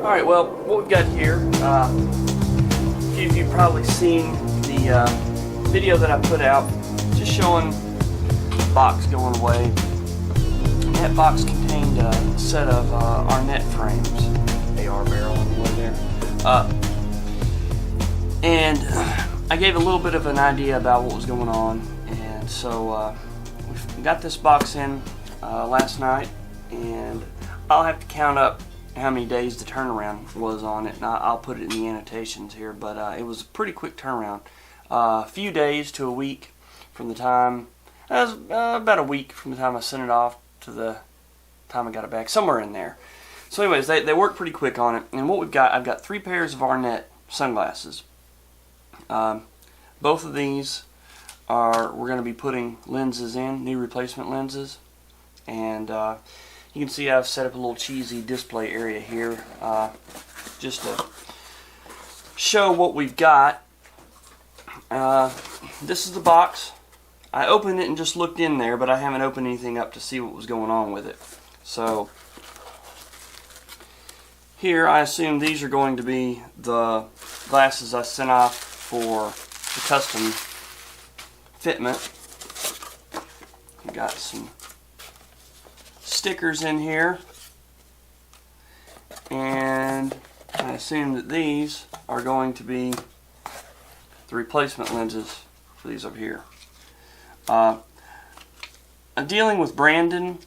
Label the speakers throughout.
Speaker 1: Alright, well, what we've got here, a few of you probably seen the video that I put out just showing the box going away. That box contained a set of Arnette Frames, AR barrel on the way there. And I gave a little bit of an idea about what was going on, and so we got this box in last night, and I'll have to count up how many days the turnaround was on it, and I'll put it in the annotations here, but it was a pretty quick turnaround. A few days to a week from the time, it was about a week from the time I sent it off to the time I got it back, somewhere in there. So anyways, they worked pretty quick on it, and what we've got, I've got 3 pairs of Arnette sunglasses. Both of these we're going to be putting lenses in, new replacement lenses, and you can see I've set up a little cheesy display area here just to show what we've got. This is the box. I opened it and just looked in there, but I haven't opened anything up to see what was going on with it. So here I assume these are going to be the glasses I sent off for the custom fitment. We've got some stickers in here, and I assume that these are going to be the replacement lenses for these up here. I'm dealing with Brandon,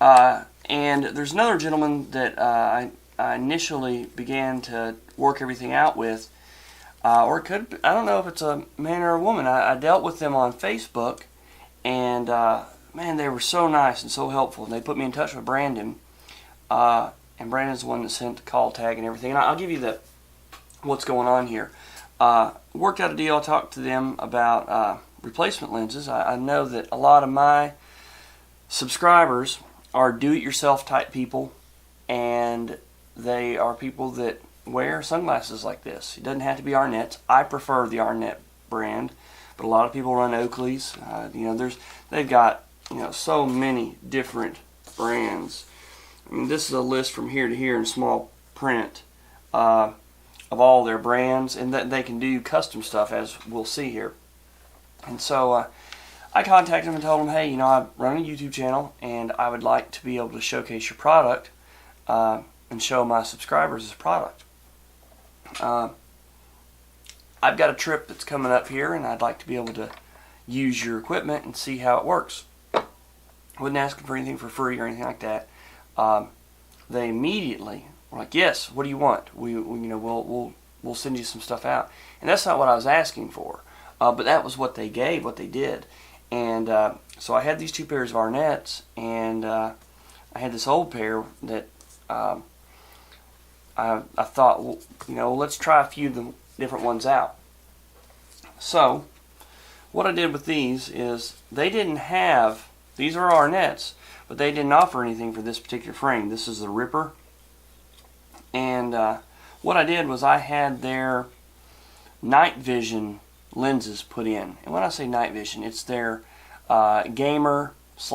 Speaker 1: and there's another gentleman that I initially began to work everything out with, or it could, I don't know if it's a man or a woman. I dealt with them on Facebook, and man, they were so nice and so helpful, and they put me in touch with Brandon, and Brandon's the one that sent the call tag and everything, and I'll give you what's going on here. Worked out a deal. I talked to them about replacement lenses. I know that a lot of my subscribers are do-it-yourself type people, and they are people that wear sunglasses like this. It doesn't have to be Arnett's. I prefer the Arnette brand, but a lot of people run Oakley's. You know, they've got, you know, so many different brands. I mean, this is a list from here to here in small print of all their brands, and that they can do custom stuff, as we'll see here. And so I contacted them and told them, hey, you know, I run a YouTube channel, and I would like to be able to showcase your product and show my subscribers this product. I've got a trip that's coming up here, and I'd like to be able to use your equipment and see how it works. Wasn't asking for anything for free or anything like that. They immediately were like, yes, what do you want? We'll send you some stuff out. And that's not what I was asking for, but that was what they gave, what they did. And so I had these 2 pairs of Arnettes, and I had this old pair that I thought, well, you know, let's try a few of the different ones out. So what I did with these is they didn't have, these are Arnettes, but they didn't offer anything for this particular frame. This is the Ripper. And what I did was I had their night vision lenses put in. And when I say night vision, it's their gamer /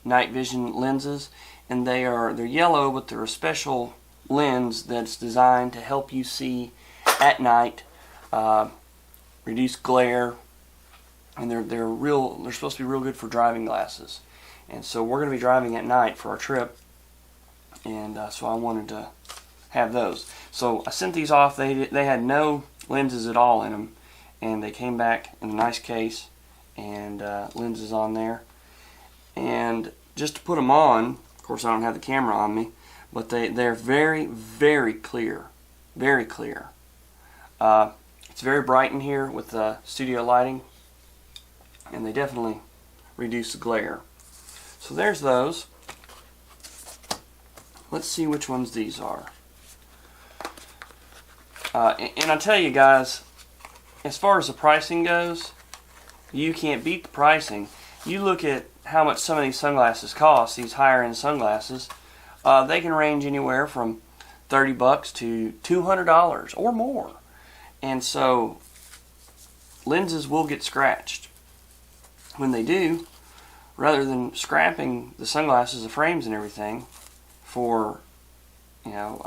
Speaker 1: night vision lenses, and they're yellow, but they're a special lens that's designed to help you see at night, reduce glare, and they're supposed to be real good for driving glasses. And so we're going to be driving at night for our trip, and so I wanted to have those. So I sent these off. They had no lenses at all in them, and they came back in a nice case, and lenses on there. And just to put them on, of course I don't have the camera on me, but they're very, very clear, very clear. It's very bright in here with the studio lighting, and they definitely reduce the glare. So there's those. Let's see which ones these are. And I tell you guys, as far as the pricing goes, you can't beat the pricing. You look at how much some of these sunglasses cost, these higher end sunglasses, they can range anywhere from $30 to $200 or more. And so lenses will get scratched. When they do, rather than scrapping the sunglasses, the frames and everything for, you know,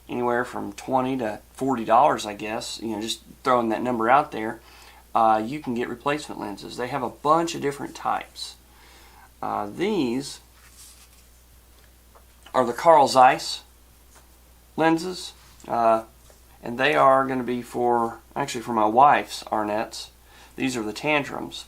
Speaker 1: anywhere from $20 to $40, I guess, you know, just throwing that number out there, you can get replacement lenses. They have a bunch of different types. These are the Carl Zeiss lenses, and they are going to be actually for my wife's Arnettes. These are the Tantrums,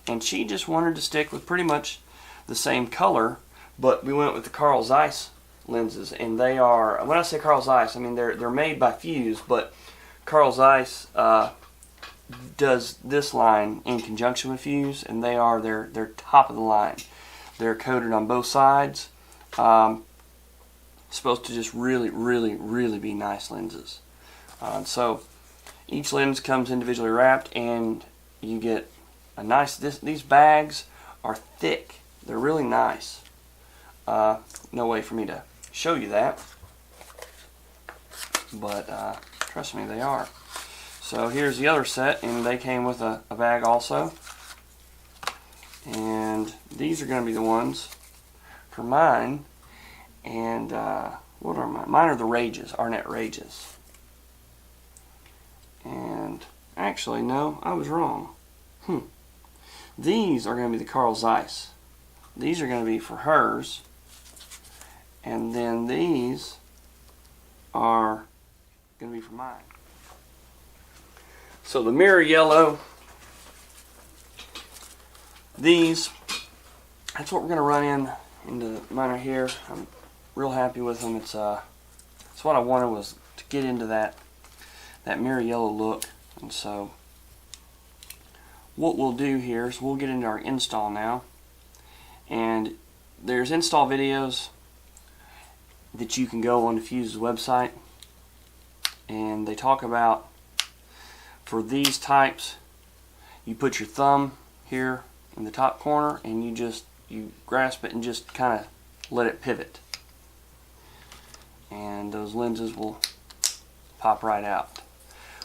Speaker 1: and she just wanted to stick with pretty much the same color, but we went with the Carl Zeiss lenses, and they are, when I say Carl Zeiss, I mean they're made by Fuse, but Carl Zeiss does this line in conjunction with Fuse, and they're top of the line. They're coated on both sides. Supposed to just really be nice lenses. So each lens comes individually wrapped, and you get a nice. These bags are thick. They're really nice. No way for me to show you that, but trust me, they are. So here's the other set, and they came with a bag also. And these are going to be the ones for mine. And what are mine? Mine are the Rages, Arnette Rages. And actually, no, I was wrong. These are going to be the Carl Zeiss. These are going to be for hers. And then these are going to be for mine. So the mirror yellow, these, that's what we're going to run into mine right here. I'm real happy with them. It's what I wanted, was to get into that mirror yellow look. And so what we'll do here is we'll get into our install now. And there's install videos that you can go on to Fuse's website, and they talk about, for these types, you put your thumb here in the top corner, and you grasp it and just kind of let it pivot, and those lenses will pop right out.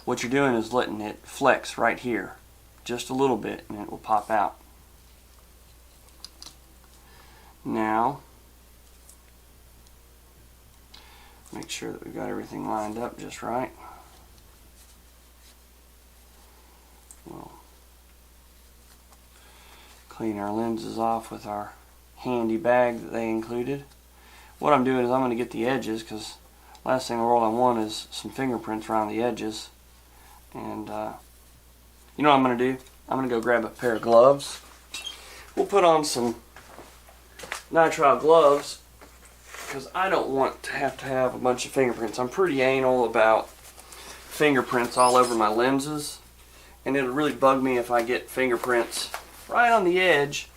Speaker 1: What you're doing is letting it flex right here just a little bit, and it will pop out. Now make sure that we've got everything lined up just right. We'll clean our lenses off with our handy bag that they included. What I'm doing is I'm going to get the edges, because last thing in the world I want is some fingerprints around the edges. And you know what I'm going to do? I'm going to go grab a pair of gloves. We'll put on some nitrile gloves, because I don't want to have a bunch of fingerprints. I'm pretty anal about fingerprints all over my lenses, and it'll really bug me if I get fingerprints right on the edge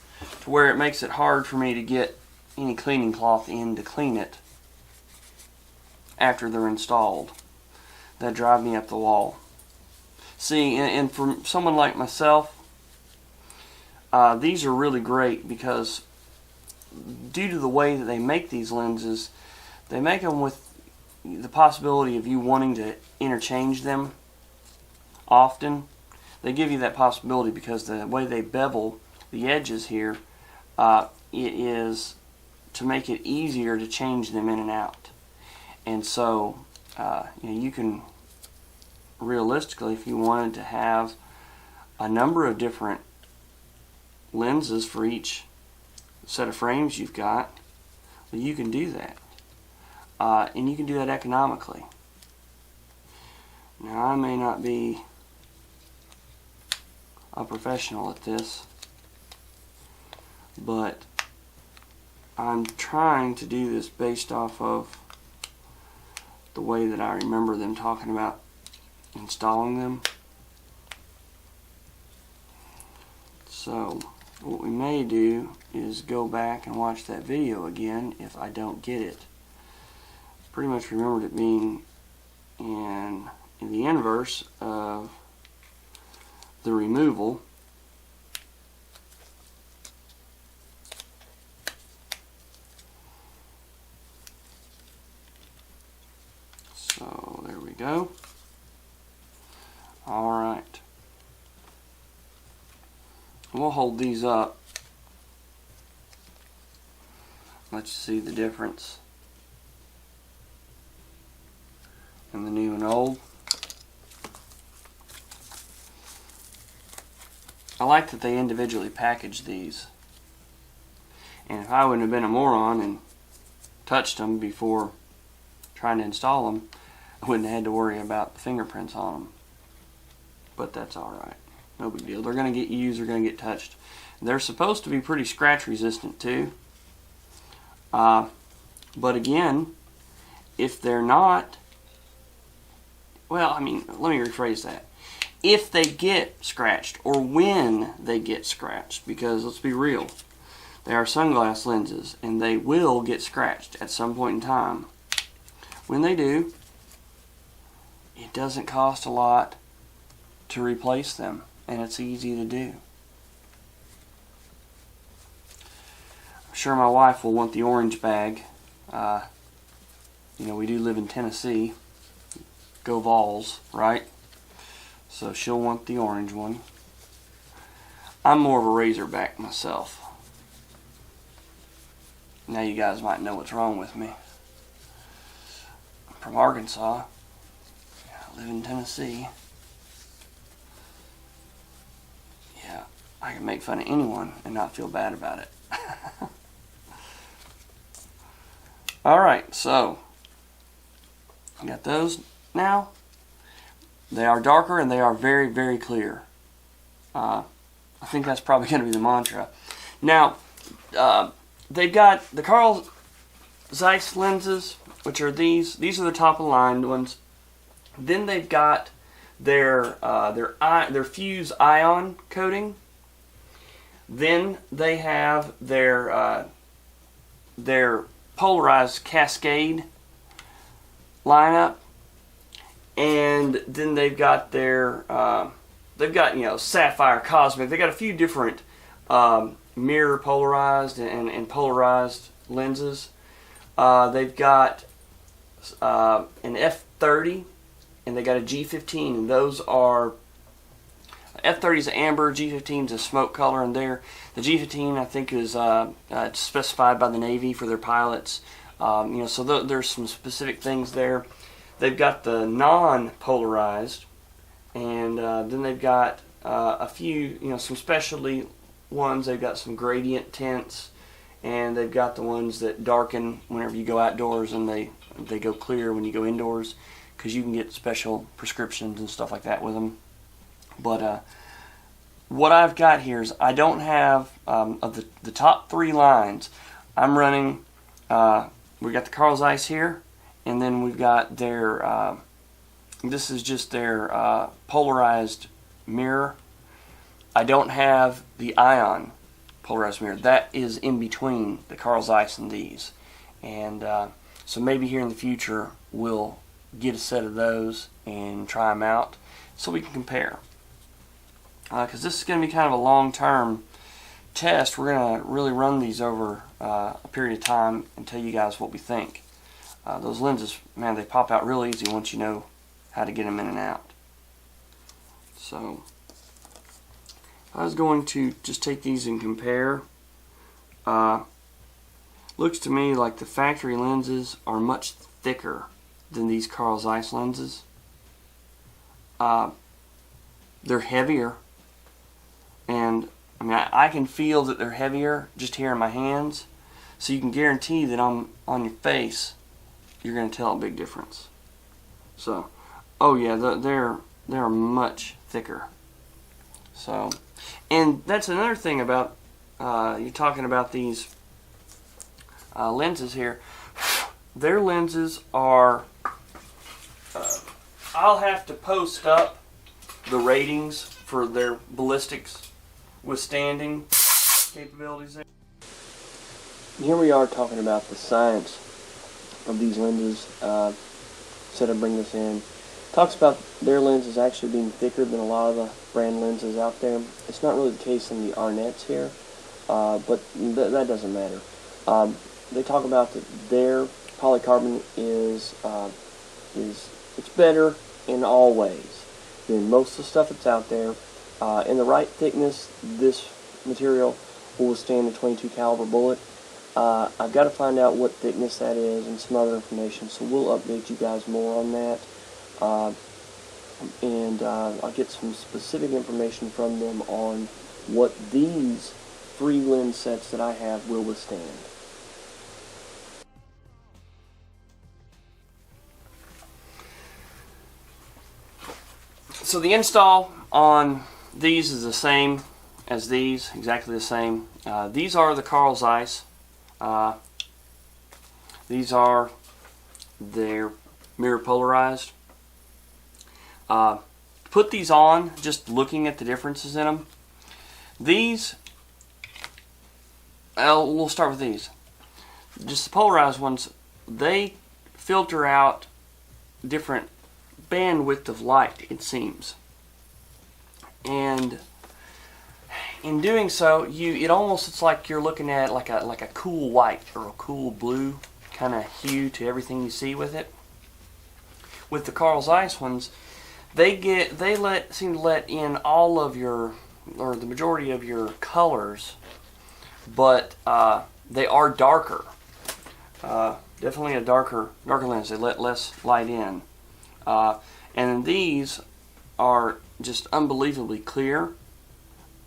Speaker 1: to where it makes it hard for me to get any cleaning cloth in to clean it after they're installed. That drive me up the wall. See, and for someone like myself, these are really great, because due to the way that they make these lenses, they make them with the possibility of you wanting to interchange them often. They give you that possibility because the way they bevel the edges here, it is to make it easier to change them in and out. And so you can realistically, if you wanted to have a number of different lenses for each set of frames you've got, well, you can do that. And you can do that economically. Now, I may not be a professional at this, but I'm trying to do this based off of the way that I remember them talking about installing them. So what we may do is go back and watch that video again if I don't get it. Pretty much remembered it being in the inverse of the removal. So there we go. Alright. We'll hold these up. Let's see the difference. and the new and old. I like that they individually package these. And if I wouldn't have been a moron and touched them before trying to install them, I wouldn't have had to worry about the fingerprints on them. But that's alright. No big deal. They're going to get used, they're going to get touched. They're supposed to be pretty scratch resistant too. But again, if they're not, well, I mean, let me rephrase that. If they get scratched, or when they get scratched, because let's be real, they are sunglass lenses and they will get scratched at some point in time. When they do, it doesn't cost a lot to replace them, and it's easy to do. I'm sure my wife will want the orange bag. You know, we do live in Tennessee. Go Vols, right? So she'll want the orange one. I'm more of a Razorback myself. Now you guys might know what's wrong with me. I'm from Arkansas. I live in Tennessee. Yeah, I can make fun of anyone and not feel bad about it. Alright, so I got those now. They are darker and they are very, very clear. I think that's probably going to be the mantra. Now, they've got the Carl Zeiss lenses, which are these. These are the top of the line ones. Then they've got their fuse ion coating. Then they have their polarized cascade lineup. And then they've got their, you know, sapphire, cosmic. They've got a few different mirror polarized and polarized lenses. They've got an F30 and they got a G15, and those are, F30 is amber, G15 is a smoke color, and there the G15 I think is specified by the Navy for their pilots. You know, so there's some specific things there. They've got the non-polarized, and then they've got a few, you know, some specialty ones. They've got some gradient tints, and they've got the ones that darken whenever you go outdoors, and they go clear when you go indoors, because you can get special prescriptions and stuff like that with them. But what I've got here is I don't have, of the top three lines, I'm running, we got the Carl Zeiss here, and then we've got their, this is just their polarized mirror. I don't have the ion polarized mirror. That is in between the Carl Zeiss and these. And so maybe here in the future we'll get a set of those and try them out so we can compare. Because this is going to be kind of a long-term test. We're going to really run these over a period of time and tell you guys what we think. Those lenses, man, they pop out real easy once you know how to get them in and out. So I was going to just take these and compare. Looks to me like the factory lenses are much thicker than these Carl Zeiss lenses. They're heavier, and I mean I can feel that they're heavier just here in my hands, so you can guarantee that on your face you're going to tell a big difference. So, oh yeah, they're much thicker. So, and that's another thing about you're talking about these lenses here. Their lenses are, I'll have to post up the ratings for their ballistics withstanding capabilities there. Here we are talking about the science of these lenses. Said I'd bring this in. Talks about their lenses actually being thicker than a lot of the brand lenses out there. It's not really the case in the Arnettes here, but that doesn't matter. They talk about that their polycarbonate is it's better in all ways than most of the stuff that's out there. In the right thickness, this material will withstand a .22 caliber bullet. I've got to find out what thickness that is and some other information, so we'll update you guys more on that. and I'll get some specific information from them on what these 3 lens sets that I have will withstand. So the install on these is the same as these, exactly the same. These are the Carl Zeiss. These are their mirror polarized. Put these on, just looking at the differences in them. These, we'll start with these. Just the polarized ones, they filter out different bandwidth of light, it seems. And in doing so, it's like you're looking at like a cool white or a cool blue kind of hue to everything you see with it. With the Carl Zeiss ones, seem to let in all of your, or the majority of your colors, but they are darker. Definitely a darker lens. They let less light in. And these are just unbelievably clear.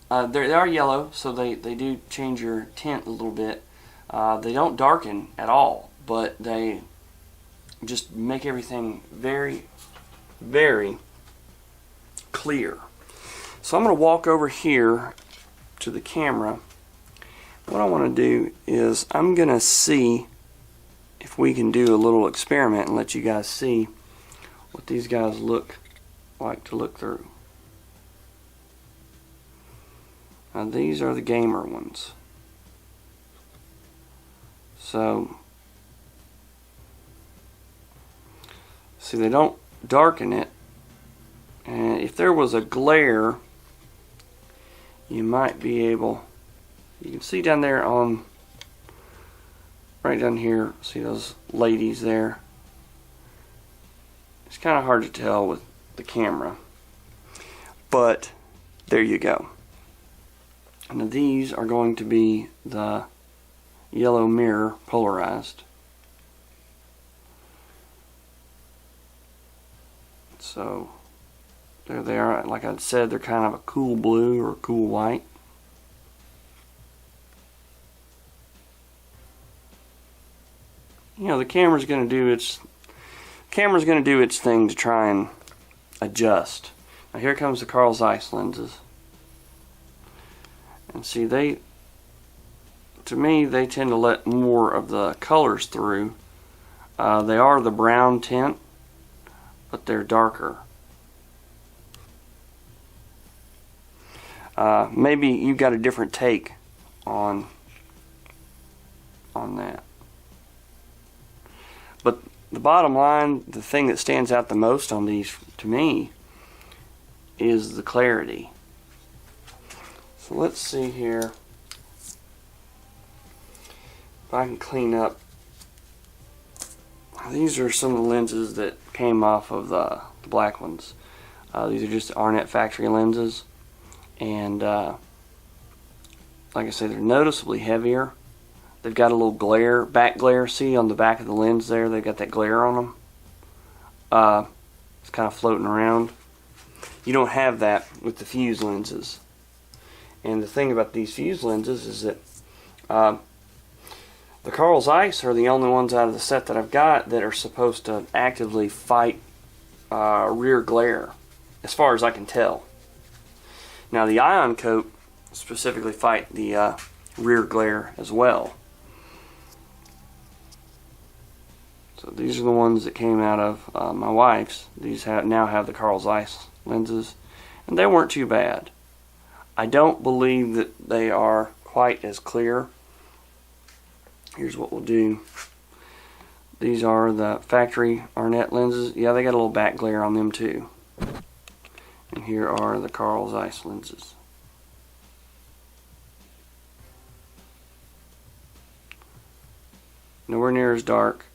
Speaker 1: They are yellow, so they do change your tint a little bit. They don't darken at all, but they just make everything very, very clear. So I'm going to walk over here to the camera. What I want to do is I'm going to see if we can do a little experiment and let you guys see what these guys look like to look through. Now these are the gamer ones. So see, they don't darken it, and if there was a glare, you might be able, you can see down there on, right down here, see those ladies there. It's kind of hard to tell with the camera, but there you go. And these are going to be the yellow mirror polarized. So there they are. Like I said, they're kind of a cool blue or cool white. You know, the camera's going to do its thing to try and adjust. Now here comes the Carl Zeiss lenses. And see, to me, they tend to let more of the colors through. They are the brown tint, but they're darker. Maybe you've got a different take on that. But the bottom line, the thing that stands out the most on these, to me, is the clarity. So let's see here if I can clean up. These are some of the lenses that came off of the black ones. These are just Arnette factory lenses, and like I say, they're noticeably heavier. They've got a little glare, back glare. See on the back of the lens there, they've got that glare on them. It's kind of floating around. You don't have that with the fused lenses. And the thing about these fused lenses is that the Carl Zeiss are the only ones out of the set that I've got that are supposed to actively fight rear glare, as far as I can tell. Now the ion coat specifically fight the rear glare as well. So these are the ones that came out of my wife's. These now have the Carl Zeiss lenses, and they weren't too bad. I don't believe that they are quite as clear. Here's what we'll do. These are the factory Arnette lenses. Yeah, they got a little back glare on them too. And here are the Carl Zeiss lenses. Nowhere near as dark.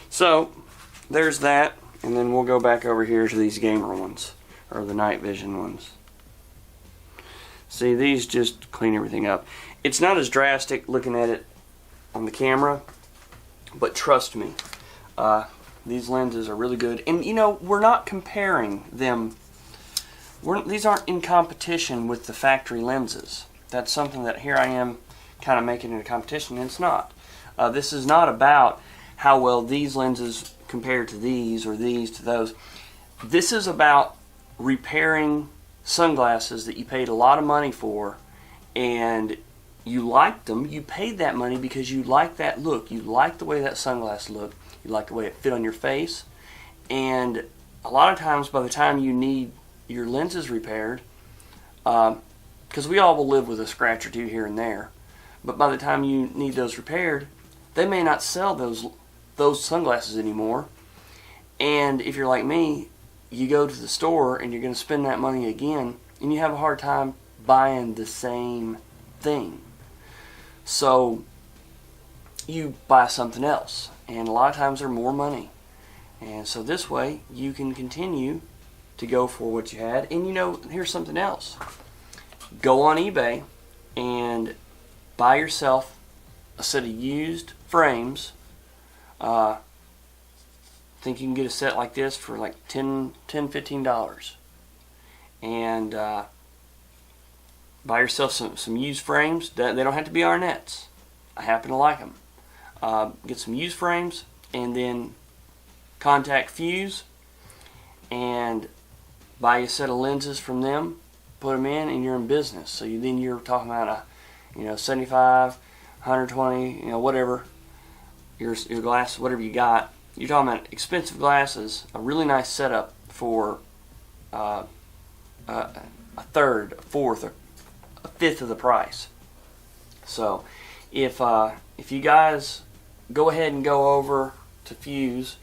Speaker 1: So, there's that. And then we'll go back over here to these gamer ones, or the night vision ones. See, these just clean everything up. It's not as drastic looking at it on the camera, But trust me, these lenses are really good. And you know, we're not comparing them. These aren't in competition with the factory lenses. That's something that here I am kind of making it a competition, and it's not. This is not about how well these lenses compare to these or these to those. This is about repairing sunglasses that you paid a lot of money for, and you liked them. You paid that money because you like that look. You like the way that sunglass looked. You like the way it fit on your face. And a lot of times by the time you need your lenses repaired, because we all will live with a scratch or two here and there, but by the time you need those repaired, they may not sell those sunglasses anymore. And if you're like me, you go to the store and you're going to spend that money again, and you have a hard time buying the same thing. So you buy something else, and a lot of times they're more money. And so this way you can continue to go for what you had. And you know, here's something else. Go on eBay and buy yourself a set of used frames. Think you can get a set like this for like $15. And buy yourself some used frames. They don't have to be Arnettes. I happen to like them. Get some used frames, and then contact Fuse and buy a set of lenses from them, put them in, and you're in business. So then you're talking about a 75, 120, whatever your glass, whatever you got. You're talking about expensive glasses, a really nice setup for a third, a fourth, or a fifth of the price. So if you guys go ahead and go over to Fuse,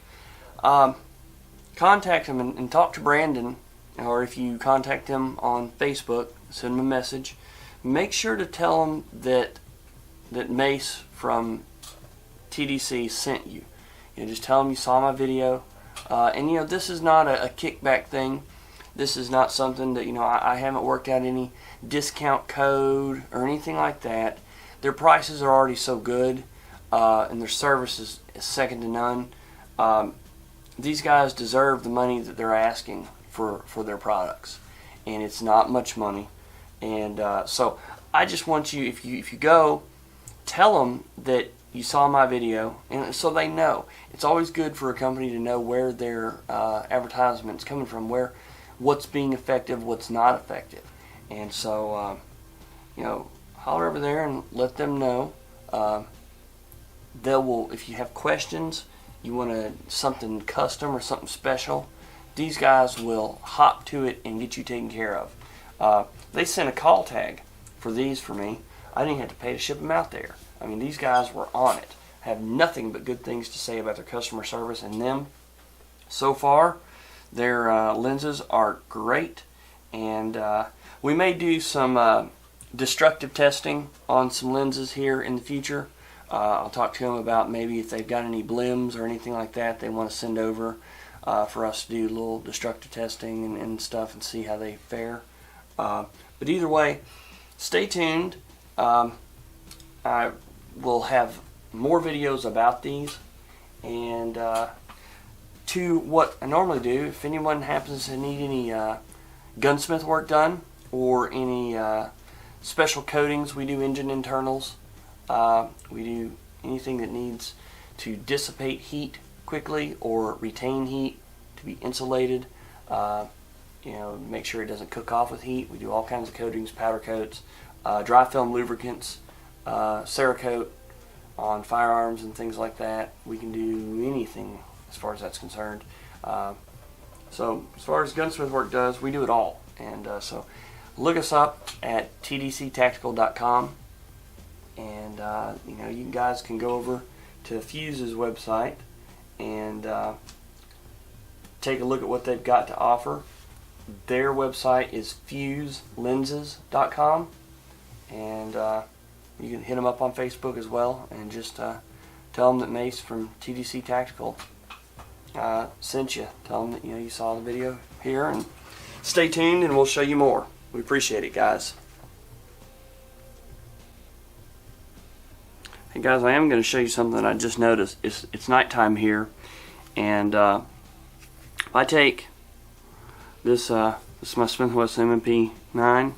Speaker 1: contact him and talk to Brandon, or if you contact him on Facebook, send him a message. Make sure to tell him that Mace from TDC sent you. Just tell him you saw my video. And this is not a kickback thing. This is not something that, I haven't worked out any discount code or anything like that. Their prices are already so good, and their service is second to none. These guys deserve the money that they're asking for their products, and it's not much money. And so I just want you, if you go, tell them that you saw my video, and so they know. It's always good for a company to know where their advertisement's coming from, what's being effective, what's not effective. And so holler over there and let them know. If you have questions, you want something custom or something special, these guys will hop to it and get you taken care of. They sent a call tag for these for me. I didn't have to pay to ship them out there. I mean, these guys were on it. Have nothing but good things to say about their customer service and them. So far, their lenses are great, and we may do some destructive testing on some lenses here in the future. I'll talk to them about maybe if they've got any blims or anything like that they want to send over for us to do a little destructive testing and stuff and see how they fare. But either way, stay tuned. I will have more videos about these, and to what I normally do, if anyone happens to need any gunsmith work done or any special coatings, we do engine internals. We do anything that needs to dissipate heat quickly or retain heat, to be insulated, make sure it doesn't cook off with heat. We do all kinds of coatings, powder coats, dry film lubricants, Cerakote on firearms and things like that. We can do anything as far as that's concerned. So as far as gunsmith work does, we do it all. And so look us up at tdctactical.com, and you guys can go over to Fuse's website and take a look at what they've got to offer. Their website is fuselenses.com, and you can hit them up on Facebook as well, and just tell them that Mace from TDC Tactical sent you. Tell them that you saw the video here, and stay tuned, and we'll show you more. We appreciate it, guys. Hey guys, I am going to show you something I just noticed. It's nighttime here, and if I take this, this is my Smith & Wesson M&P 9,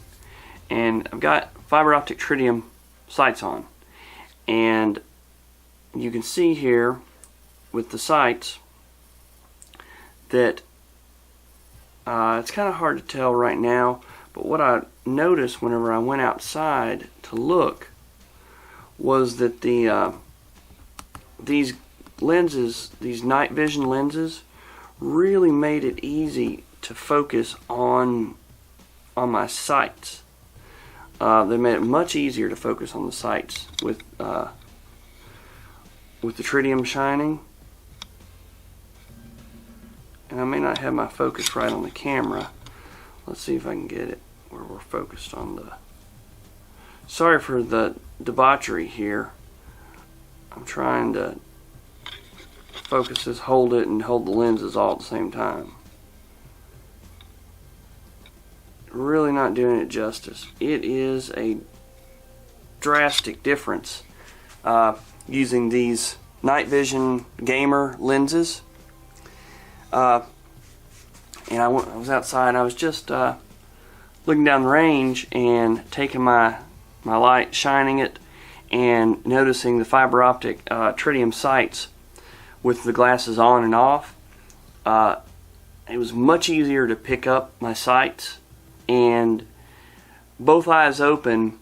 Speaker 1: and I've got fiber optic tritium sights on, and you can see here with the sights that it's kind of hard to tell right now, but what I noticed whenever I went outside to look was that these lenses, these night vision lenses, really made it easy to focus on my sights. They made it much easier to focus on the sights with the tritium shining. And I may not have my focus right on the camera. Let's see if I can get it where we're focused on the... Sorry for the debauchery here. I'm trying to focus this, hold it, and hold the lenses all at the same time. Really not doing it justice. It is a drastic difference using these night vision gamer lenses. And I was outside and I was just looking down the range and taking my light, shining it, and noticing the fiber optic tritium sights with the glasses on and off. It was much easier to pick up my sights, and both eyes open,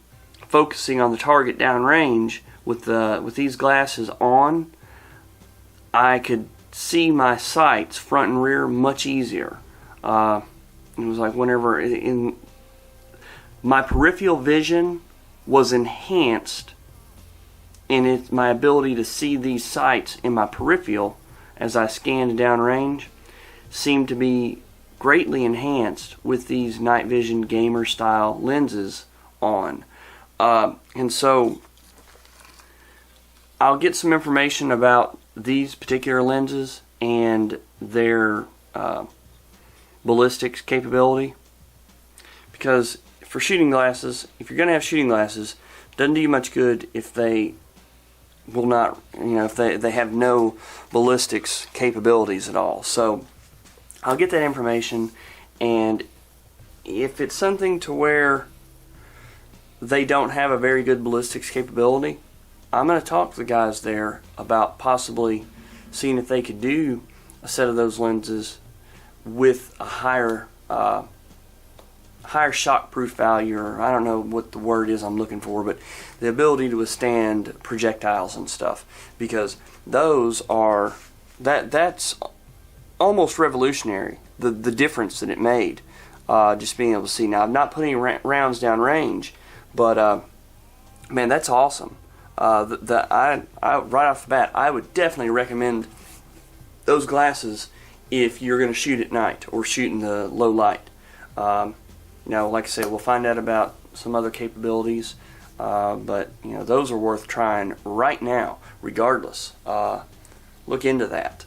Speaker 1: focusing on the target downrange with these glasses on, I could see my sights front and rear much easier. It was like whenever my peripheral vision was enhanced, and my ability to see these sights in my peripheral as I scanned downrange seemed to be greatly enhanced with these night vision gamer style lenses on. And so I'll get some information about these particular lenses and their ballistics capability, because for shooting glasses, if you're going to have shooting glasses, it doesn't do you much good if they will not, if they have no ballistics capabilities at all. So I'll get that information, and if it's something to where they don't have a very good ballistics capability, I'm going to talk to the guys there about possibly seeing if they could do a set of those lenses with a higher shockproof value, or I don't know what the word is I'm looking for, but the ability to withstand projectiles and stuff, because those are that's almost revolutionary, the difference that it made, just being able to see. Now, I'm not putting rounds down range, but man, that's awesome. I right off the bat, I would definitely recommend those glasses if you're going to shoot at night or shoot in the low light. Like I said, we'll find out about some other capabilities, but those are worth trying right now, regardless. Look into that.